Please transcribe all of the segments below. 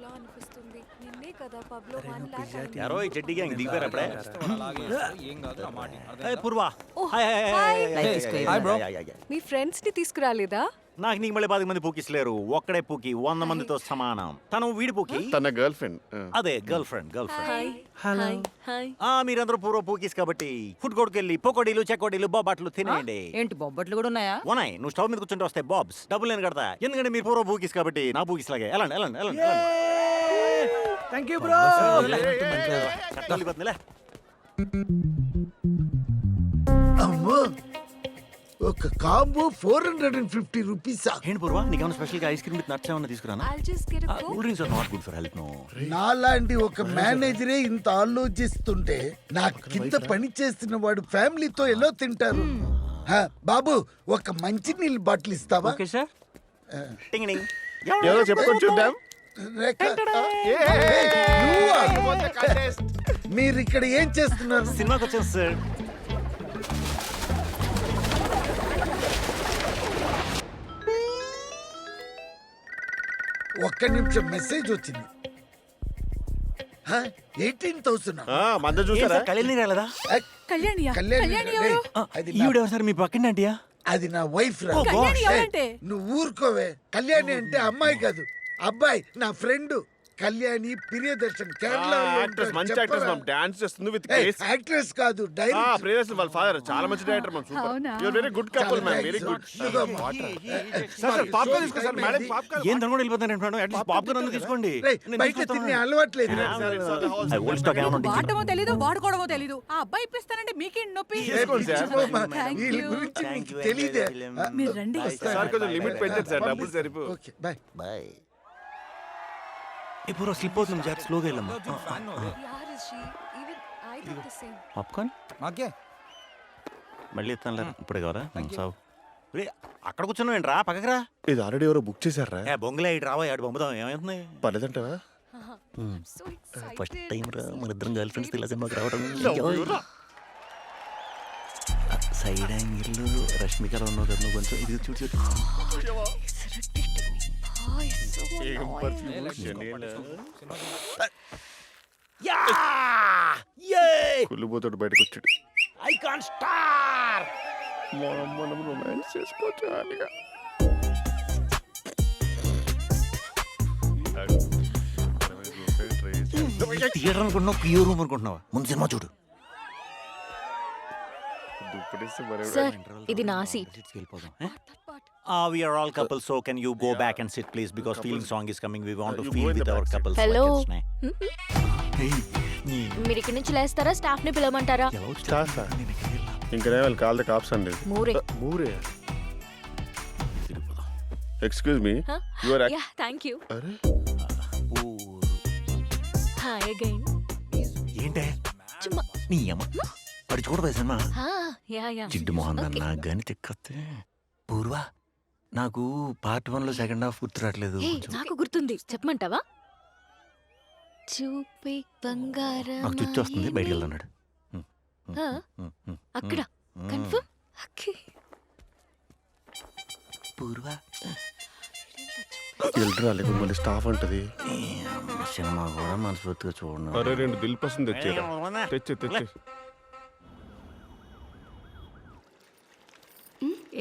ఎలా అనిపిస్తుంది నిన్నే కదా పబ్ లో 1 లాక్ అయింది. యారో ఈ చెడ్డి గ్యాంగ్ దిగారు అప్పుడే. ఏం కాదు ఆ మాట ఏయ్ పూర్వా ఓ, hi hi hi. Hi hi bro. మీ ఫ్రెండ్స్ ని తీసుకురాలేదా? నాకు నీకు మళ్ళీ 10 మంది పూకిస్ లేరు, ఒక్కడే పూకి 100 మందితో సమానం. తను వీడి పూకి, తన గర్ల్ ఫ్రెండ్. అదే girl friend. Hi hello. Hi. మీరందరూ పూర్వ పూకీస్ కాబట్టి ఫుడ్ కోర్ట్కి వెళ్ళి పకోడీలు చెకోడీలు బొబ్బట్లు తినేయండి. ఏంటి బొబ్బట్లు కూడా ఉన్నాయా? ఉన్నాయి, నువ్వు స్టవ్ మీద కూర్చుంటే వస్తాయి బాబ్స్. డబ్బులు నేను కడతా, ఎందుకంటే మీరు పూర్వ పూకీస్ కాబట్టి నా పూకీస్ లాగే. వెళ్ళండి వెళ్ళండి వెళ్ళండి. Thank you bro. అమ్మో, ఒక కాంబో 450 రూపీసా? ఏంటి పూర్వ, నీకేమైనా స్పెషల్ గా ఐస్ క్రీమ్ విత్ నట్స్ ఏమైనా తీసుకురానా? I'll just get a cool drinks are not good for health. No, నాలాంటి ఒక మేనేజరే ఇంత ఆలోచిస్తుంటే నా కింద పని చేస్తున్న వాడు ఫ్యామిలీతో ఎలా తింటారు? హ, బాబు ఒక మంచి నీళ్ళు బాటిల్ ఇస్తావా? Okay sir. టింగ్ టింగ్. ఎవరో చెప్పుకొని చూద్దాం. రేఖ, ఏయ్, నువ్వా? మీరు ఇక్కడ ఏం చేస్తున్నారు? సినిమాకి వచ్చాను సార్. ఒక్క నిమిషం, మెసేజ్ వచ్చింది. 18,000. మంద ఏం చూసారా? సార్, కళ్యాణి రాలేదా? కళ్యాణియా? కళ్యాణి కళ్యాణి రే, ఎవరు? అది ఈవిడ సార్ మీ పక్కన ఆంటీయా? అది నా వైఫ్ రా. ఓ, కళ్యాణి బాష్. ఎవరంటే? నువ్వు ఊరుకోవే. కళ్యాణి అంటే అమ్మాయి కాదు, అబ్బాయి, నా ఫ్రెండ్. కళ్యాణి ప్రియదర్శన్ కేరళ యాక్ట్రెస్, మంచి యాక్ట్రెస్ మ్యామ్. డాన్స్ చేస్తుంది విత్ గ్రేస్. యాక్ట్రెస్ కాదు, డైరెక్టర్. ప్రియదర్శన్ వాళ్ళ ఫాదర్ చాలా మంచి డైరెక్టర్ మ్యామ్. సూపర్. అవునా? You are very good couple ma'am, very good. Sir popcorn తీసుకో సార్. Madam popcorn. ఏం తను కూడా వెళ్ళిపోతాను. అట్లీస్ట్ పాప్కార్న్ అన్న తీసుకోండి. బయట తినే అలవాట్లేదు. I won't stock ఏమైనా ఉంటే వాడటమో తెలీదు వాడుకోవడమో తెలీదు. ఆ అబ్బాయి ఇప్పిస్తానంటే మీకేం నొప్పి? తీసుకోండి సార్. Thank వీళ్ళ you. గురించి Thank మీకు you, తెలీదే. మీరు రండి. సార్ కొంచెం లిమిట్ పెంచండి సార్, డబ్బులు సరిపో. Okay bye. బాయ్. ఇప్పుడు స్లిప్ అవుతుంది, జాగ్రత్త, స్లోగా వెళ్ళమ్మా. Yaar is she? Even I did the same. Popcorn okay. మళ్ళీ ఇస్తానులే, ఇప్పుడే కావరా సావు. రే, అక్కడ కూర్చున్నావు ఏంట్రా, పక్కకి రా. ఇది ఆల్రెడీ ఎవరో బుక్ చేశారా? ఏ బొంగులే, ఇటు రావా, ఆడు పంపుదాం. ఏమవుతుంది? పర్లేదంటావా? So excited. ఫస్ట్ టైం రా మన ఇద్దరం గర్ల్ ఫ్రెండ్స్ ఇలా సినిమాకి రావడం. సైడ్ యాంగిల్ రష్మికలో ఉన్నావు కదా నువ్వు, కొంచెం ఇది చూడు చూడు. He's irritating me. Oh, he's so annoying. కుళ్ళిపోతాడు బయటకు వచ్చాడు. I can't star. మనం రొమాన్స్ చేసుకోవచ్చు హాయిగా. థియేటర్ అనుకుంటున్నావు, ప్యూర్ రూమ్ అనుకుంటున్నావా? ముందు సినిమా చూడు. సార్ ఇది నా సీట్. వెళ్ళిపోదాం. That part. We are all couples, so can you go back and sit, please? Because feeling song is coming. We want to feel with our couples. Hello. Hey, మీరు ఇక్కడి నుంచి లేస్తారా, staff ని పిలవమంటారా? ఇంకా వాళ్ళు call the cops అండి. మూరే. మూరే. Excuse me, you are yeah thank you. అరే హాయ్ అగైన్. ఏంటే చుమ్మా. నీ అమ్మ పడి చూడదు సినిమా. Yeah yeah. జిడ్డు మొహన్ అన్న గని తిక్కతే. పూర్వా, నాకు పార్ట్ 1 లో సెకండ్ హాఫ్ గుర్తు రావట్లేదు. ఏ నాకు గుర్తుంది, చెప్పమంటావా? చూపే బంగారం. నాకు చుట్టూ వస్తుంది, బయటికి వెళ్తున్నాడు. అక్కడ కన్ఫర్మ్. ఓకే. పూర్వా, వెళ్ళరా లేకపోతే మళ్ళీ స్టాఫ్ అంటది. సినిమా కూడా మనస్ఫూర్తిగా చూడను. అరే 2 దిల్ పసంద్ తెచ్చేరా. తెచ్చే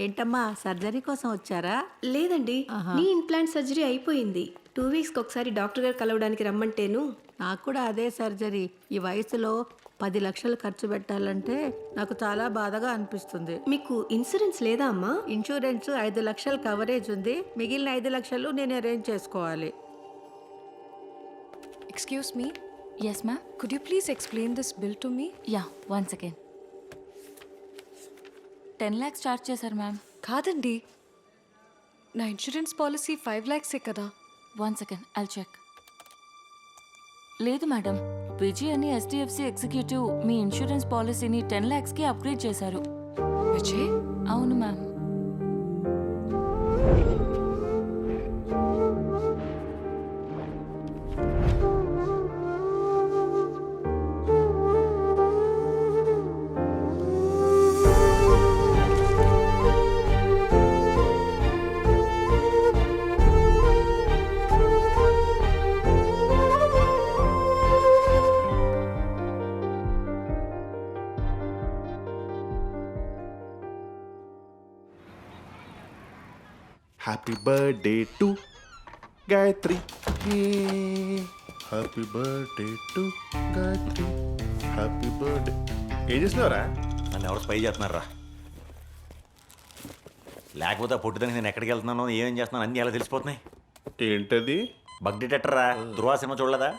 ఏంటమ్మా, సర్జరీ కోసం వచ్చారా? లేదండి, నీ ఇంప్లాంట్ సర్జరీ అయిపోయింది. 2 వీక్స్కి ఒకసారి డాక్టర్ గారు కలవడానికి రమ్మంటేను. నాకు కూడా అదే సర్జరీ. ఈ వయసులో 10 లక్షలు ఖర్చు పెట్టాలంటే నాకు చాలా బాధగా అనిపిస్తుంది. మీకు ఇన్సూరెన్స్ లేదా అమ్మా? ఇన్సూరెన్స్ 5 లక్షలు కవరేజ్ ఉంది, మిగిలిన 5 లక్షలు నేను అరేంజ్ చేసుకోవాలి. Excuse me. Yes ma'am. Could you please explain this bill to me? Yeah 1 second. 10 lakhs charge చేశారు మ్యామ్. కాదండి, నా ఇన్సూరెన్స్ పాలసీ 5 lakhs కదా. 1 సెకండ్, ఐల్ చెక్. లేదు మేడం, విజయ్ అని SDFC ఎగ్జిక్యూటివ్ మీ ఇన్సూరెన్స్ పాలసీని 10 lakhsకి అప్గ్రేడ్ చేశారు. విజయ్? అవును ma'am. Happy birthday to Gayatri. Happy birthday to Gayatri. Happy birthday. ఏం చేస్తున్నావురా? నన్ను ఎవరు స్పై చేస్తున్నారా? లేకపోతే ఆ పొట్టిదానికి నేను ఎక్కడికి వెళ్తున్నానో ఏం చేస్తున్నాను అన్నీ ఎలా తెలిసిపోతున్నాయి. ఏంటది? బగ్ డిటెక్టరా? ధృవ సినిమా చూడలేదా?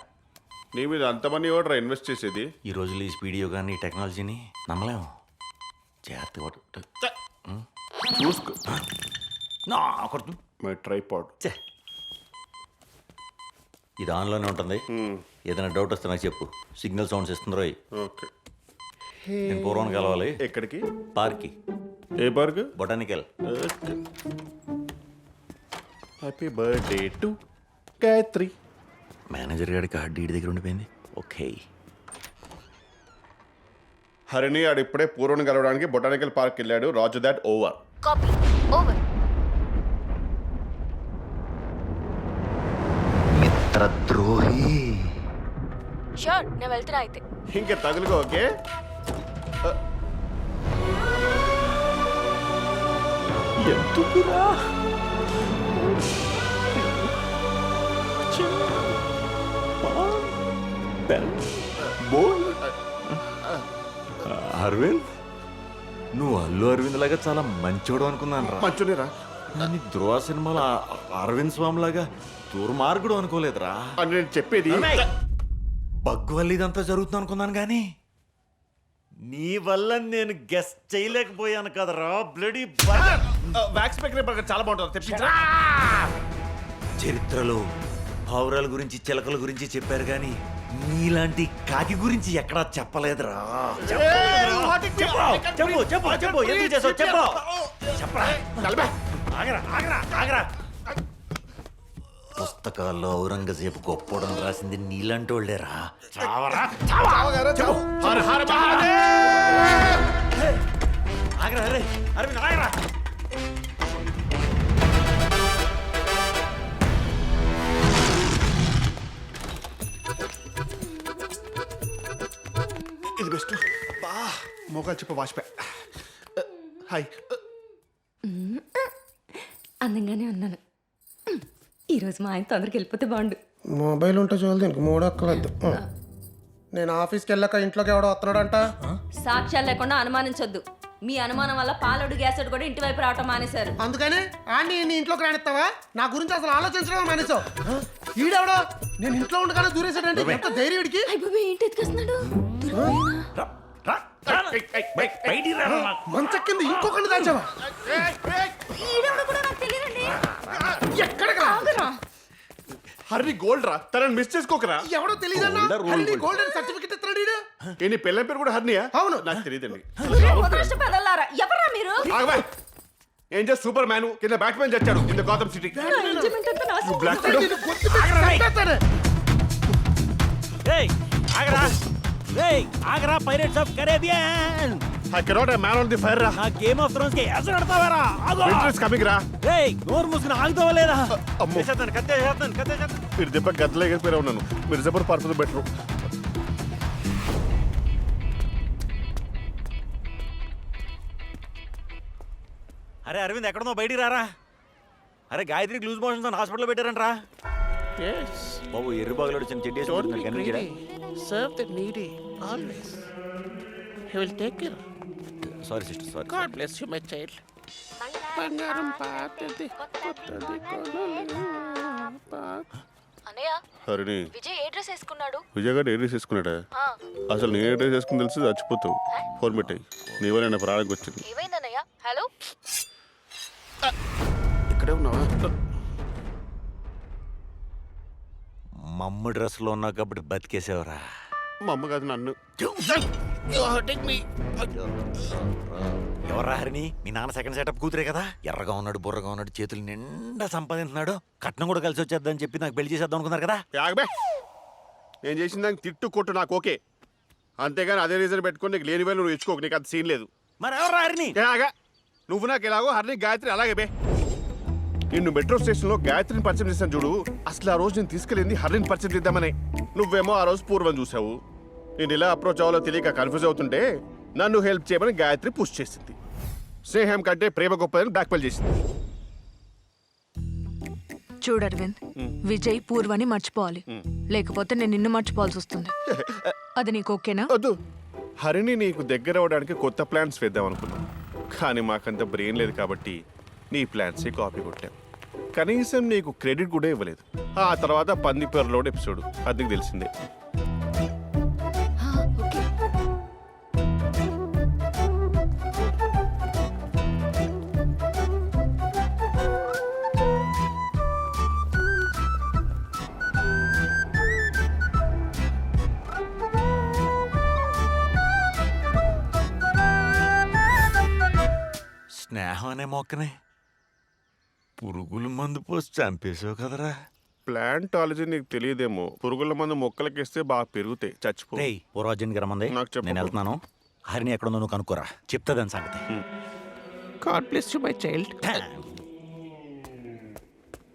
నీ మీద అంతమంది ఎవడరా ఇన్వెస్ట్ చేసేది? ఈ రోజుల్లో ఈ స్పీడ్ యోగాన్ని ఈ టెక్నాలజీని నమ్మలేము. జాగ్రత్త చూసుకో. కొడుతు మై ట్రైపాడ్. ఇది ఆన్లోనే ఉంటుంది. ఏదైనా డౌట్ వస్తే నాకు చెప్పు. సిగ్నల్ సౌండ్స్ ఇస్తుంది రోయ్. ఓకే. నేను పూర్వం కలవాలి. ఎక్కడికి? పార్క్కి. ఏ park? Botanical. Happy birthday to Gayatri. Manager గారికి కార్డు ఈడి దగ్గర ఉండిపోయింది. ఓకే. హరిణి ఆడు ఇప్పుడే పూర్వం కలవడానికి బొటానికల్ పార్క్ వెళ్ళాడు. Raju that over. Copy over. మిత్రద్రోహి. షూర్ నేను వెళ్తున్నా అయితే. ఇంకా తగులుకో. ఓకే. ఎందుకురా? అరవింద్, నువ్వు అల్లు అరవింద్ లాగా చాలా మంచోడు అనుకున్నాను రా. మంచునేరా? నన్ను ధృవ సినిమాలో అరవింద్ స్వామి లాగా దుర్మార్గుడు అనుకోలేదురా. అని నేను చెప్పేది. బగ్గు వల్ల ఇదంతా జరుగుతుంది అనుకున్నాను కానీ నీ వల్ల నేను గెస్ట్ చేయలేకపోయాను కదరా. బ్లడీ వ్యాక్స్ పేపర్ చాలా బాగుంటుంది. తెప్పించరా? చరిత్రలో పావురాల గురించి చిలకల గురించి చెప్పారు కానీ నీలాంటి కాకి గురించి ఎక్కడా చెప్పలేదురా. చెప్పు చెప్పు చెప్పు ఎందుకు చేసావు చెప్పు. చెప్పరా. ఆగరా. పుస్తకాల్లో ఔరంగజేబు గొప్పోడని రాసింది నీలాంటి వాళ్ళేరా. ఆగరా అరే అరవింద్ ఆగరా. ఇది బెస్ట్. బా మోకాలు చెప్పు వాసిపోయి. హాయ్. అందంగానే ఉన్నాను. ఈరోజు మా ఆయన తొందరకి వెళ్ళిపోతే బాగుండు. మొబైల్ ఉంటే చూడదు ఇంక మూడొక్కలేదు. నేను ఆఫీస్కి వెళ్ళాక ఇంట్లోకి ఎవడో వస్తున్నాడంట. సాక్ష్యాలు లేకుండా అనుమానించొద్దు. మీ అనుమానం వల్ల పాలోడు గ్యాసెడ్ కూడా ఇంటి వైపు రావటం మానేశారు. అందుకని ఆంటీ నీ ఇంట్లోకి రానిస్తావా? నా గురించి అసలు ఆలోచించడం మానేసావు. ఈడెవడో నేను ఇంట్లో ఉండగానే దూరేసాడంటే ఎంత ధైర్యం వీడికి. ఏంటి ఎత్తుకొస్తున్నాడు? మంచక్కింది ఇంకొకటి దాచావా? ఎక్కడికి హరి గోల్డ్ రా. తనని మిస్ చేసుకోకరా. ఎవడో తెలియదన్నా. గోల్డెన్ సర్టిఫికెట్ ఇస్తున్నాడు ఈడు. నీ పెళ్ళ పేరు కూడా హర్నియా? అవును. నాకు తెలియదండి. ఎవరా మీరు? ఏం చేసి సూపర్ మ్యాన్ కింద బ్యాట్మెన్ చచ్చాడు కింద గౌతమ్ సిటీ. ఆగరా pirates of Caribbean. I cannot a man on the fire రా. నా గేమ్ ఆఫ్ థ్రోన్స్ కి ఎసరు నడతావరా. Winter is coming రా. రేయ్ నోరు మూసుకుని ఆగుతావా లేదా? అమ్మో. కత్తేసేస్తాను. మీరు దెబ్బ గద్దలు ఎగిరిపోయి ఉన్నాను. మీరు జబర్ పార్పులు బెటరు. అరే అరవింద్ ఎక్కడున్నా బయటికి రారా. అరే గాయత్రికి లూజ్ మోషన్స్ అని హాస్పిటల్లో పెట్టారంట్రా. బాబు ఎర్రి బాగులో చిన్న చెడ్డి Serve the needy always. He will take care. Sorry sister sorry. God bless you, my child. బంగారం పాతది కొత్తది అన్నయ్య హరిణి విజయ్ ఏ డ్రెస్ వేసుకున్నాడు? విజయ్ గారు ఏ డ్రెస్ వేసుకున్నాడా? అసలు నేను ఏ డ్రెస్ వేసుకుని తెలిసి చచ్చిపోతావు. ఫార్మేట్ అయ్యి నీ వల్ల నా ప్రాణానికి వచ్చింది. ఏమైందన్నయ్య? హలో ఇక్కడే ఉన్నావా? మమ్మ డ్రెస్లో ఉన్నావు కాబట్టి బతికేసేవరా. మా అమ్మ కాదు నన్ను. ఎవరా హరిని? మీ నాన్న సెకండ్ సెటప్ కూతురే కదా. ఎర్రగా ఉన్నాడు బుర్రగా ఉన్నాడు చేతులు నిండా సంపాదించున్నాడు. కట్నం కూడా కలిసి వచ్చేద్దని చెప్పి నాకు పెళ్లి చేసేద్దాం అనుకున్నారు కదా. ఆగబే. నేను చేసిన దానికి తిట్టు కొట్టు నాకు ఓకే. అంతేగాని అదే రీజన్ పెట్టుకుని నీకు లేని వేలు నువ్వు ఇచ్చుకోకు. నీకు అంత సీన్ లేదు. మరి ఎవరా హరిని? ఆగా నువ్వు నాకు ఎలాగో హరిని గాయత్రి అలాగే బే. నిన్ను మెట్రో స్టేషన్లో గాయత్రిని పరిచయం చేశాను చూడు. అసలు ఆ రోజు నేను తీసుకెళ్ళింది హరిని పరిచయం చేద్దామని. నువ్వేమో ఆ రోజు పూర్వం చూసావు. నేను ఇలా అప్రోచ్ అవ్వాలో తెలియక కన్ఫ్యూజ్ అవుతుంటే నన్ను హెల్ప్ చేయమని గాయత్రి పుష్ చేసింది. స్నేహం కంటే ప్రేమ గొప్పదని బ్లాక్మెయిల్ చేసింది. చూడు అరవింద్, విజయ్ పూర్వని మర్చిపోవాలి, లేకపోతే నేను నిన్ను మర్చిపోవాల్సి వస్తుంది. అది నీకు ఓకేనా? వద్దు, హరిని నీకు దగ్గర అవ్వడానికి కొత్త ప్లాన్స్ వేద్దాం అనుకున్నాం, కానీ మాకంత బ్రెయిన్ లేదు కాబట్టి నీ ప్లాన్సే కాపీ కొట్టాం. కనీసం నీకు క్రెడిట్ కూడా ఇవ్వలేదు. ఆ తర్వాత పంది పేరులోని ఎపిసోడ్ అది నీకు తెలిసిందే. ఓకే. స్నేహం అనే మొక్కనే పురుగుల మందు పోసి చంపేసావు కదరా. ప్లాంటాలజీ నీకు తెలియదేమో, పురుగుల మందు మొక్కలకిస్తే బాగా పెరుగుతాయి, చచ్చిపో. రేయ్ పూర్వార్జునికి రమ్మంది, నాకు చెప్పకు. నేను వెళ్తున్నాను. హరిని ఎక్కడుందో నువ్వు కనుక్కోరా, చెప్తాదని సంగతి. God bless you my child.